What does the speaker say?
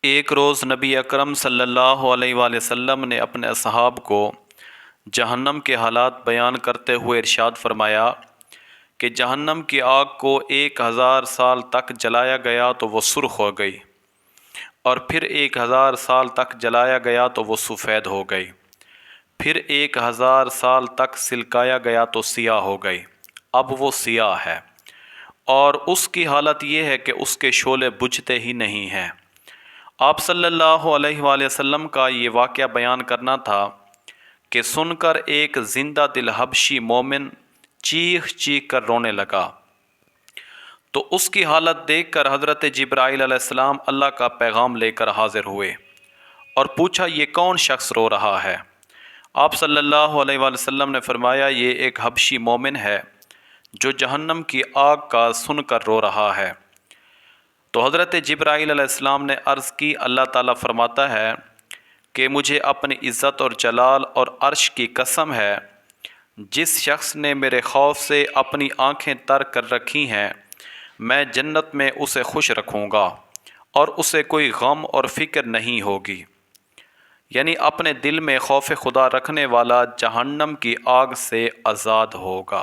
ایک روز نبی اکرم صلی اللہ علیہ وآلہ وسلم نے اپنے اصحاب کو جہنم کے حالات بیان کرتے ہوئے ارشاد فرمایا کہ جہنم کی آگ کو 1000 سال تک جلایا گیا تو وہ سرخ ہو گئی، اور پھر 1000 سال تک جلایا گیا تو وہ سفید ہو گئی، پھر 1000 سال تک سلکایا گیا تو سیاہ ہو گئی، اب وہ سیاہ ہے، اور اس کی حالت یہ ہے کہ اس کے شعلے بجھتے ہی نہیں ہیں۔ آپ صلی اللہ علیہ وآلہ وسلم کا یہ واقعہ بیان کرنا تھا کہ سن کر ایک زندہ دل حبشی مومن چیخ چیخ کر رونے لگا، تو اس کی حالت دیکھ کر حضرت جبرائیل علیہ السلام اللہ کا پیغام لے کر حاضر ہوئے اور پوچھا یہ کون شخص رو رہا ہے؟ آپ صلی اللہ علیہ وآلہ وسلم نے فرمایا یہ ایک حبشی مومن ہے جو جہنم کی آگ کا سن کر رو رہا ہے۔ تو حضرت جبرائیل علیہ السلام نے عرض کی، اللہ تعالیٰ فرماتا ہے کہ مجھے اپنی عزت اور جلال اور عرش کی قسم ہے، جس شخص نے میرے خوف سے اپنی آنکھیں تر کر رکھی ہیں، میں جنت میں اسے خوش رکھوں گا اور اسے کوئی غم اور فکر نہیں ہوگی۔ یعنی اپنے دل میں خوف خدا رکھنے والا جہنم کی آگ سے آزاد ہوگا۔